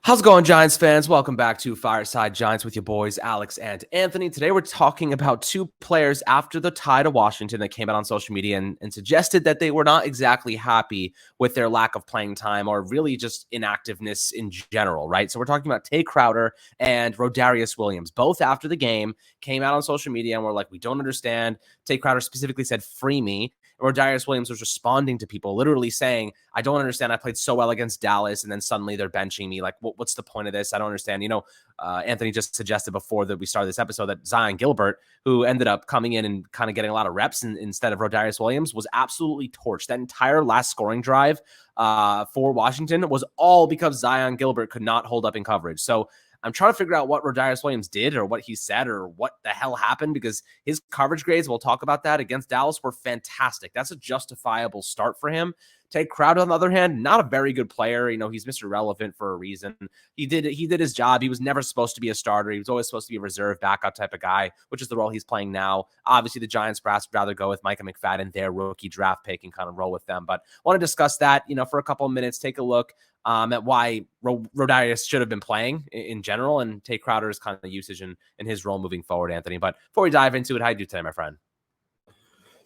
How's it going, Giants fans? Welcome back to Fireside Giants with your boys, Alex and Anthony. Today, we're talking about two players after the tie to Washington that came out on social media and suggested that they were not exactly happy with their lack of playing time or really just inactiveness in general, right? So we're talking about Tay Crowder and Rodarius Williams. Both after the game came out on social media and were like, we don't understand. Tay Crowder specifically said, free me. Rodarius Williams was responding to people, literally saying, I don't understand. I played so well against Dallas, and then suddenly they're benching me. Like, what's the point of this? I don't understand. Anthony just suggested before that we started this episode that Zion Gilbert, who ended up coming in and kind of getting a lot of reps instead of Rodarius Williams, was absolutely torched. That entire last scoring drive for Washington was all because Zion Gilbert could not hold up in coverage. So I'm trying to figure out what Rodarius Williams did or what he said or what the hell happened, because his coverage grades, we'll talk about that, against Dallas were fantastic. That's a justifiable start for him. Tay Crowder, on the other hand, not a very good player. He's Mr. Relevant for a reason. He did his job. He was never supposed to be a starter. He was always supposed to be a reserve backup type of guy, which is the role he's playing now. Obviously, the Giants brass would rather go with Micah McFadden, their rookie draft pick, and kind of roll with them. But I want to discuss that, for a couple of minutes, take a look at why Rodarius should have been playing in general, and Tay Crowder's kind of usage in his role moving forward, Anthony. But before we dive into it, how you do today, my friend?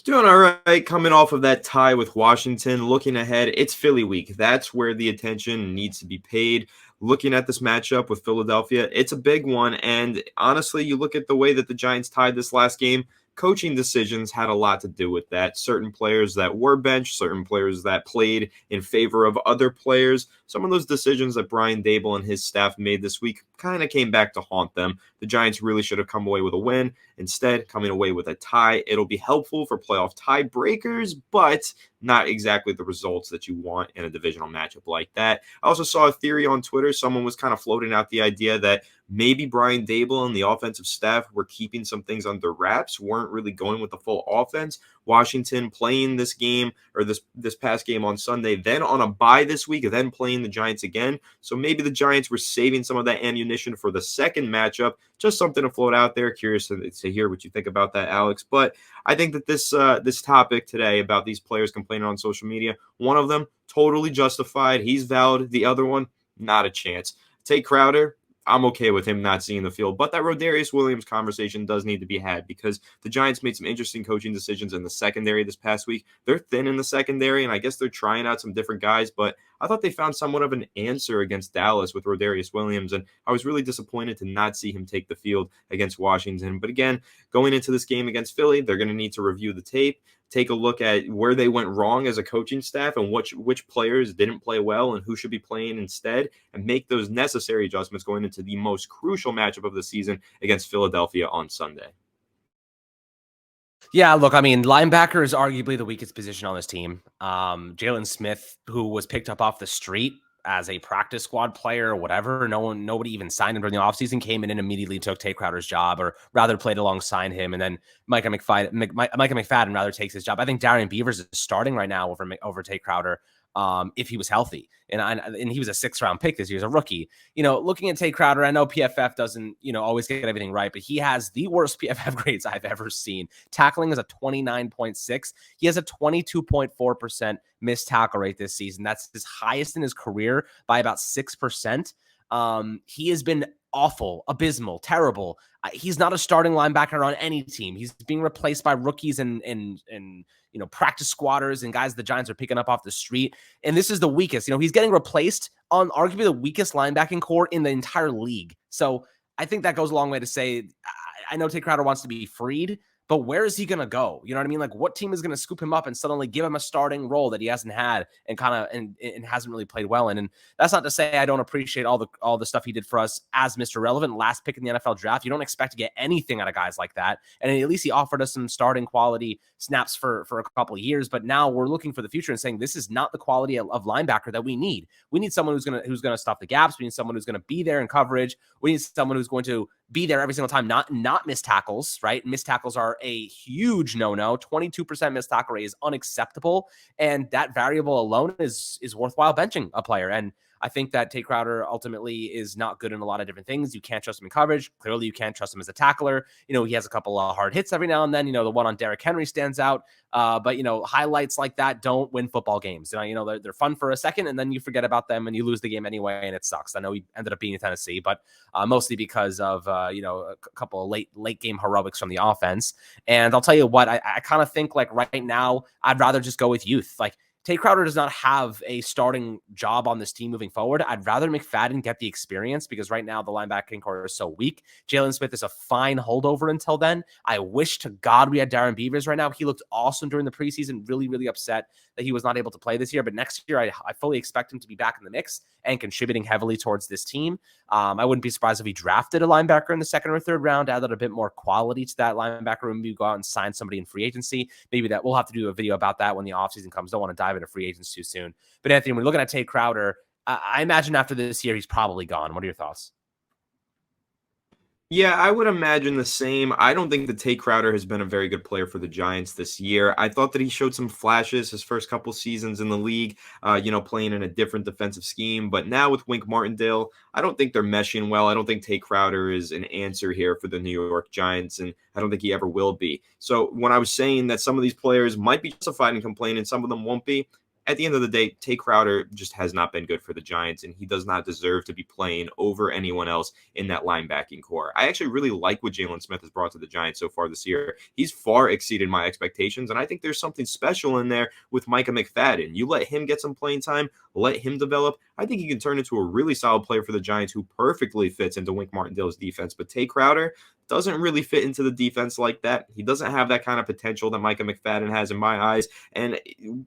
Doing all right, coming off of that tie with Washington. Looking ahead, it's Philly week. That's where the attention needs to be paid. Looking at this matchup with Philadelphia, it's a big one. And honestly, you look at the way that the Giants tied this last game, coaching decisions had a lot to do with that. Certain players that were benched, certain players that played in favor of other players. Some of those decisions that Brian Daboll and his staff made this week kind of came back to haunt them. The Giants really should have come away with a win. Instead, coming away with a tie. It'll be helpful for playoff tiebreakers, but not exactly the results that you want in a divisional matchup like that. I also saw a theory on Twitter. Someone was kind of floating out the idea that maybe Brian Daboll and the offensive staff were keeping some things under wraps, weren't really going with the full offense. Washington playing this game or this past game on Sunday, then on a bye this week, then playing the Giants again. So maybe the Giants were saving some of that ammunition for the second matchup. Just something to float out there. Curious to hear what you think about that, Alex. But I think that this topic today about these players complaining on social media, one of them totally justified. He's valid. The other one, not a chance. Tay Crowder, I'm okay with him not seeing the field. But that Rodarius Williams conversation does need to be had, because the Giants made some interesting coaching decisions in the secondary this past week. They're thin in the secondary, and I guess they're trying out some different guys. But I thought they found somewhat of an answer against Dallas with Rodarius Williams, and I was really disappointed to not see him take the field against Washington. But again, going into this game against Philly, they're going to need to review the tape, take a look at where they went wrong as a coaching staff and which players didn't play well and who should be playing instead, and make those necessary adjustments going into the most crucial matchup of the season against Philadelphia on Sunday. Yeah, look, linebacker is arguably the weakest position on this team. Jalen Smith, who was picked up off the street as a practice squad player or whatever, nobody even signed him during the offseason, came in and immediately took Tay Crowder's job, or rather played alongside him. And then Micah McFadden rather takes his job. I think Darian Beavers is starting right now over Tay Crowder, if he was healthy. And he was a 6th-round pick this year as a rookie. Looking at Tay Crowder, I know PFF doesn't, always get everything right, but he has the worst PFF grades I've ever seen. Tackling is a 29.6. He has a 22.4% missed tackle rate this season. That's his highest in his career by about 6%. He has been awful, abysmal, terrible. He's not a starting linebacker on any team. He's being replaced by rookies and practice squatters and guys the Giants are picking up off the street. And this is the weakest. He's getting replaced on arguably the weakest linebacking core in the entire league. So I think that goes a long way to say, I know Tay Crowder wants to be freed, but where is he going to go? You know what I mean? Like, what team is going to scoop him up and suddenly give him a starting role that he hasn't had and hasn't really played well in? And that's not to say I don't appreciate all the stuff he did for us as Mr. Relevant, last pick in the NFL draft. You don't expect to get anything out of guys like that. And at least he offered us some starting quality snaps for a couple of years. But now we're looking for the future and saying this is not the quality of linebacker that we need. We need someone who's going to stuff the gaps. We need someone who's going to be there in coverage. We need someone who's going to be there every single time, not miss tackles, right? Missed tackles are a huge no-no. 22% missed tackle rate is unacceptable. And that variable alone is worthwhile benching a player. And I think that Tate Crowder ultimately is not good in a lot of different things. You can't trust him in coverage. Clearly, you can't trust him as a tackler. He has a couple of hard hits every now and then. The one on Derrick Henry stands out. But highlights like that don't win football games. They're fun for a second, and then you forget about them and you lose the game anyway, and it sucks. I know he ended up being in Tennessee, but mostly because of a couple of late game heroics from the offense. And I'll tell you what, I kind of think like right now, I'd rather just go with youth. Like Tate Crowder does not have a starting job on this team moving forward. I'd rather McFadden get the experience because right now the linebacking core is so weak. Jalen Smith is a fine holdover until then. I wish to God we had Darren Beavers right now. He looked awesome during the preseason. Really, really upset that he was not able to play this year. But next year, I fully expect him to be back in the mix and contributing heavily towards this team. I wouldn't be surprised if he drafted a linebacker in the second or third round, added a bit more quality to that linebacker room. Maybe go out and sign somebody in free agency. Maybe that we'll have to do a video about that when the offseason comes. Don't want to dive into free agents too soon. But Anthony, when we're looking at Tate Crowder, I imagine after this year, he's probably gone. What are your thoughts? Yeah, I would imagine the same. I don't think that Tate Crowder has been a very good player for the Giants this year. I thought that he showed some flashes his first couple seasons in the league, playing in a different defensive scheme. But now with Wink Martindale, I don't think they're meshing well. I don't think Tate Crowder is an answer here for the New York Giants, and I don't think he ever will be. So when I was saying that some of these players might be justified in complaining, some of them won't be, at the end of the day, Tate Crowder just has not been good for the Giants, and he does not deserve to be playing over anyone else in that linebacking core. I actually really like what Jalen Smith has brought to the Giants so far this year. He's far exceeded my expectations, and I think there's something special in there with Micah McFadden. You let him get some playing time, let him develop. I think he can turn into a really solid player for the Giants who perfectly fits into Wink Martindale's defense. But Tate Crowder doesn't really fit into the defense like that. He doesn't have that kind of potential that Micah McFadden has in my eyes. And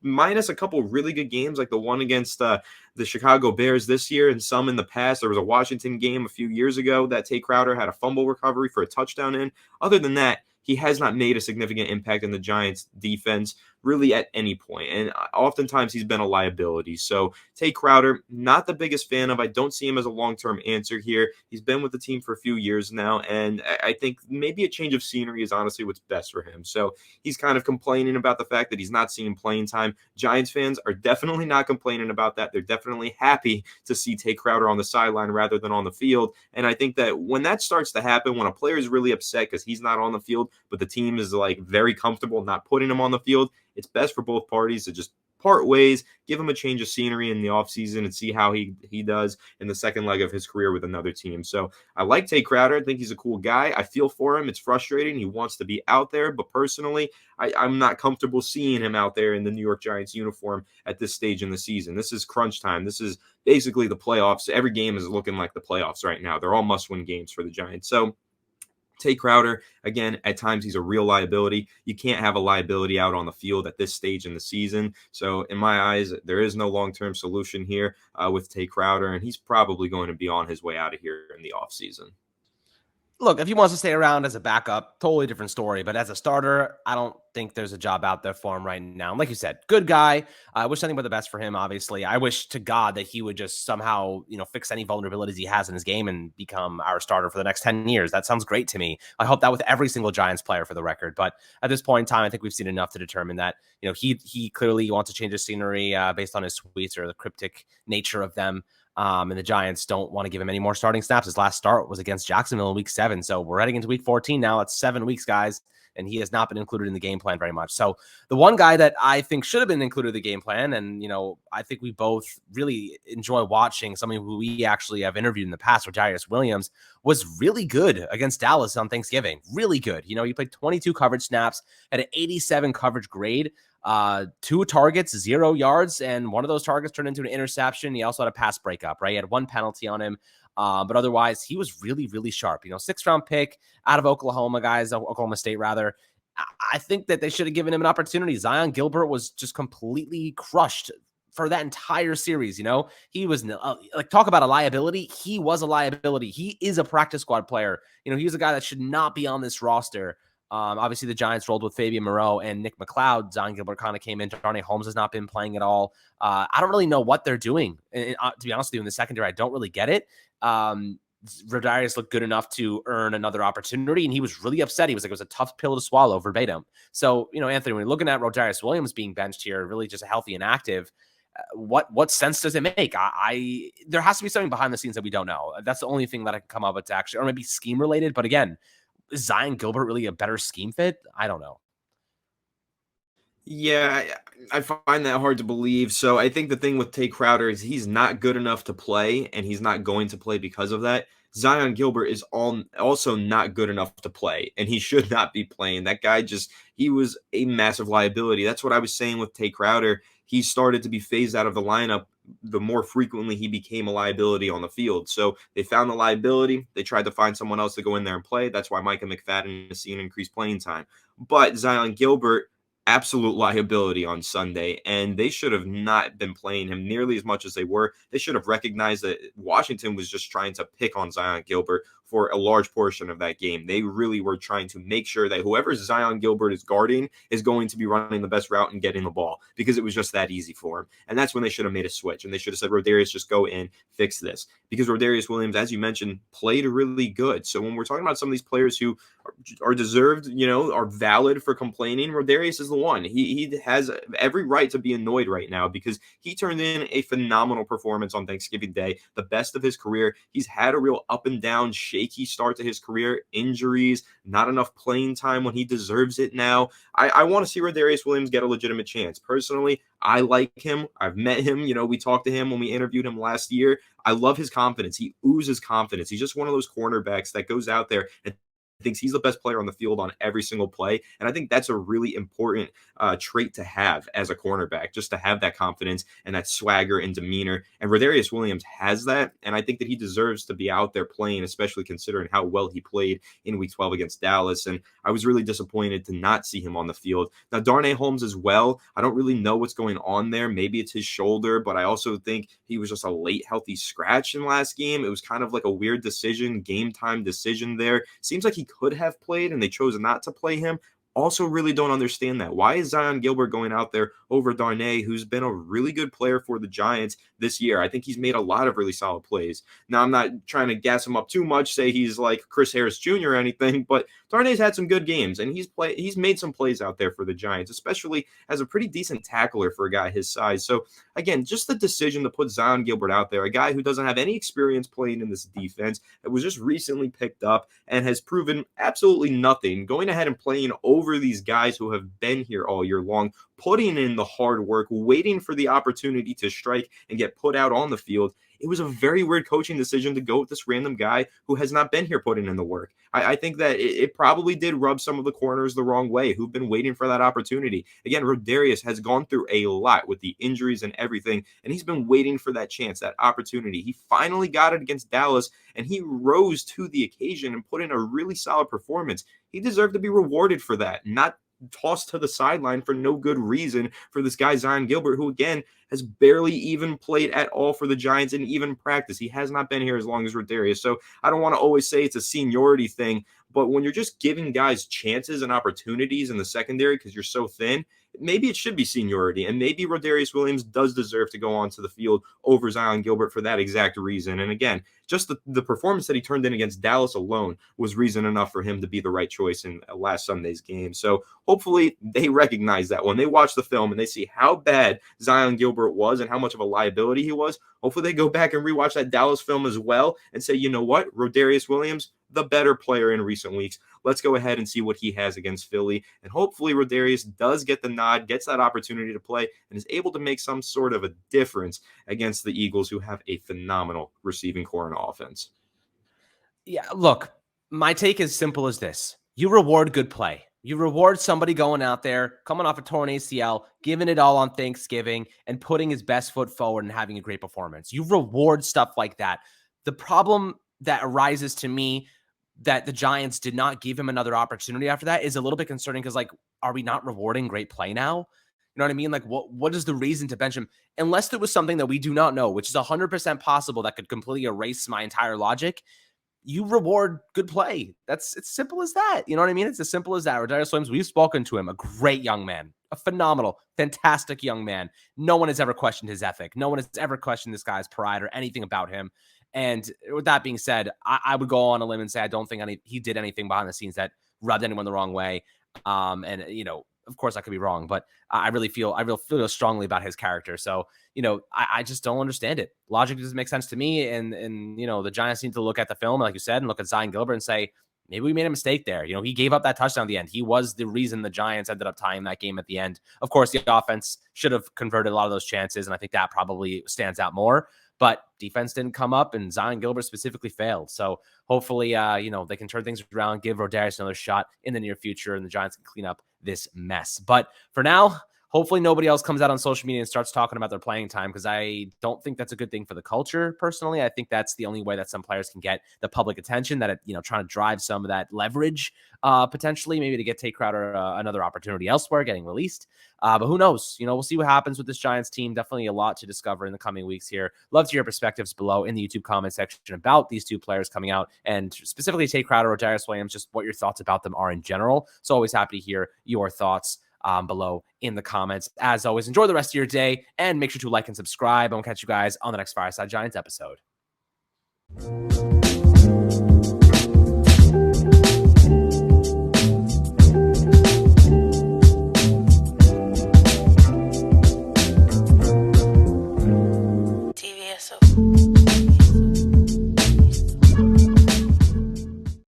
minus a couple really good games like the one against the Chicago Bears this year and some in the past, there was a Washington game a few years ago that Tate Crowder had a fumble recovery for a touchdown in. Other than that, he has not made a significant impact in the Giants defense really at any point. And oftentimes he's been a liability. So Tate Crowder, not the biggest fan of. I don't see him as a long-term answer here. He's been with the team for a few years now. And I think maybe a change of scenery is honestly what's best for him. So he's kind of complaining about the fact that he's not seeing playing time. Giants fans are definitely not complaining about that. They're definitely happy to see Tate Crowder on the sideline rather than on the field. And I think that when that starts to happen, when a player is really upset because he's not on the field, but the team is like very comfortable not putting him on the field, it's best for both parties to just part ways, give him a change of scenery in the offseason and see how he does in the second leg of his career with another team. So I like Tate Crowder. I think he's a cool guy. I feel for him. It's frustrating. He wants to be out there, but personally, I'm not comfortable seeing him out there in the New York Giants uniform at this stage in the season. This is crunch time. This is basically the playoffs. Every game is looking like the playoffs right now. They're all must-win games for the Giants. So Tate Crowder, again, at times he's a real liability. You can't have a liability out on the field at this stage in the season. So in my eyes, there is no long-term solution here with Tate Crowder, and he's probably going to be on his way out of here in the offseason. Look, if he wants to stay around as a backup, totally different story. But as a starter, I don't think there's a job out there for him right now. And like you said, good guy. I wish nothing but the best for him, obviously. I wish to God that he would just somehow, fix any vulnerabilities he has in his game and become our starter for the next 10 years. That sounds great to me. I hope that with every single Giants player for the record. But at this point in time, I think we've seen enough to determine that, he clearly wants to change his scenery based on his tweets or the cryptic nature of them. And the Giants don't want to give him any more starting snaps. His last start was against Jacksonville in week 7. So we're heading into week 14 now. It's 7 weeks, guys. And he has not been included in the game plan very much. So the one guy that I think should have been included in the game plan, and, I think we both really enjoy watching, somebody who we actually have interviewed in the past, Rodarius Williams, was really good against Dallas on Thanksgiving. Really good. He played 22 coverage snaps, had an 87 coverage grade. 2 targets, 0 yards, and one of those targets turned into an interception. He also had a pass breakup, right? He had 1 penalty on him. But otherwise, he was really, really sharp. 6th-round pick out of Oklahoma State, rather. I think that they should have given him an opportunity. Zion Gilbert was just completely crushed for that entire series. He was talk about a liability. He was a liability. He is a practice squad player. He was a guy that should not be on this roster. Obviously, the Giants rolled with Fabian Moreau and Nick McLeod. Zion Gilbert kind of came in. Darnay Holmes has not been playing at all. I don't really know what they're doing. And, to be honest with you, in the secondary, I don't really get it. Rodarius looked good enough to earn another opportunity, and he was really upset. He was like, it was a tough pill to swallow verbatim. So, Anthony, when you're looking at Rodarius Williams being benched here, really just healthy and active, What sense does it make? There has to be something behind the scenes that we don't know. That's the only thing that I can come up with to actually, or maybe scheme related. But again, is Zion Gilbert really a better scheme fit? I don't know. Yeah, I find that hard to believe. So I think the thing with Tay Crowder is he's not good enough to play, and he's not going to play because of that. Zion Gilbert is also not good enough to play, and he should not be playing. That guy he was a massive liability. That's what I was saying with Tay Crowder. He started to be phased out of the lineup the more frequently he became a liability on the field. So they found the liability. They tried to find someone else to go in there and play. That's why Micah McFadden is seeing increased playing time. But Zion Gilbert, absolute liability on Sunday, and they should have not been playing him nearly as much as they were. They should have recognized that Washington was just trying to pick on Zion Gilbert for a large portion of that game. They really were trying to make sure that whoever Zion Gilbert is guarding is going to be running the best route and getting the ball, because it was just that easy for him. And that's when they should have made a switch, and they should have said, Rodarius, just go in, fix this. Because Rodarius Williams, as you mentioned, played really good. So when we're talking about some of these players who are deserved, are valid for complaining, Rodarius is the one. He has every right to be annoyed right now because he turned in a phenomenal performance on Thanksgiving Day, the best of his career. He's had a real up and down, shaky start to his career, injuries, not enough playing time when he deserves it now. I want to see Rodarius Williams get a legitimate chance. Personally, I like him. I've met him. We talked to him when we interviewed him last year. I love his confidence. He oozes confidence. He's just one of those cornerbacks that goes out there and thinks he's the best player on the field on every single play. And I think that's a really important trait to have as a cornerback, just to have that confidence and that swagger and demeanor. And Rodarius Williams has that. And I think that he deserves to be out there playing, especially considering how well he played in week 12 against Dallas. And I was really disappointed to not see him on the field. Now, Darnay Holmes as well. I don't really know what's going on there. Maybe it's his shoulder, but I also think he was just a late healthy scratch in last game. It was kind of like a weird decision, game time decision there. Seems like he could have played and they chose not to play him. Also really don't understand that. Why is Zion Gilbert going out there over Darnay, who's been a really good player for the Giants this year? I think he's made a lot of really solid plays. Now, I'm not trying to gas him up too much, say he's like Chris Harris Jr. or anything, but Darnay's had some good games, and he's made some plays out there for the Giants, especially as a pretty decent tackler for a guy his size. So, again, just the decision to put Zion Gilbert out there, a guy who doesn't have any experience playing in this defense, that was just recently picked up and has proven absolutely nothing, going ahead and playing over these guys who have been here all year long, putting in the hard work, waiting for the opportunity to strike and get put out on the field. It was a very weird coaching decision to go with this random guy who has not been here putting in the work. I think that it probably did rub some of the corners the wrong way, who've been waiting for that opportunity. Again, Rodarius has gone through a lot with the injuries and everything, and he's been waiting for that chance, that opportunity. He finally got it against Dallas, and he rose to the occasion and put in a really solid performance. He deserved to be rewarded for that, not tossed to the sideline for no good reason for this guy Zion Gilbert, who again has barely even played at all for the Giants in even practice. He has not been here as long as Rodarius. So I don't want to always say it's a seniority thing, but when you're just giving guys chances and opportunities in the secondary because you're so thin, maybe it should be seniority. And maybe Rodarius Williams does deserve to go onto the field over Zion Gilbert for that exact reason. And again, just the performance that he turned in against Dallas alone was reason enough for him to be the right choice in last Sunday's game. So hopefully they recognize that when they watch the film and they see how bad Zion Gilbert was and how much of a liability he was. Hopefully they go back and rewatch that Dallas film as well and say, you know what, Rodarius Williams, the better player in recent weeks. Let's go ahead and see what he has against Philly. And hopefully Rodarius does get the nod, gets that opportunity to play, and is able to make some sort of a difference against the Eagles, who have a phenomenal receiving core and offense. Yeah, look, my take is simple as this. You reward good play. You reward somebody going out there, coming off a torn ACL, giving it all on Thanksgiving, and putting his best foot forward and having a great performance. You reward stuff like that. The problem that arises to me that the Giants did not give him another opportunity after that is a little bit concerning because, like, are we not rewarding great play now? You know what I mean? Like, what is the reason to bench him? Unless there was something that we do not know, which is 100% possible that could completely erase my entire logic. You reward good play. It's simple as that. You know what I mean? It's as simple as that. Rodarius Williams, we've spoken to him, a great young man, a phenomenal, fantastic young man. No one has ever questioned his ethic. No one has ever questioned this guy's pride or anything about him. And with that being said, I would go on a limb and say I don't think he did anything behind the scenes that rubbed anyone the wrong way. And Of course, I could be wrong, but I really feel strongly about his character. So, I just don't understand it. Logic doesn't make sense to me. And the Giants need to look at the film, like you said, and look at Zion Gilbert and say, maybe we made a mistake there. He gave up that touchdown at the end. He was the reason the Giants ended up tying that game at the end. Of course, the offense should have converted a lot of those chances, and I think that probably stands out more. But defense didn't come up, and Zion Gilbert specifically failed. So hopefully, they can turn things around, give Rodarius another shot in the near future, and the Giants can clean up this mess. But for now, hopefully nobody else comes out on social media and starts talking about their playing time, because I don't think that's a good thing for the culture. Personally, I think that's the only way that some players can get the public attention, that trying to drive some of that leverage, potentially maybe to get Tate Crowder another opportunity elsewhere, getting released. But who knows? We'll see what happens with this Giants team. Definitely a lot to discover in the coming weeks here. Love to hear your perspectives below in the YouTube comment section about these two players coming out, and specifically Tate Crowder or Darius Williams, just what your thoughts about them are in general. So always happy to hear your thoughts below in the comments. As always, enjoy the rest of your day, and make sure to like and subscribe. And we'll catch you guys on the next Fireside Giants episode.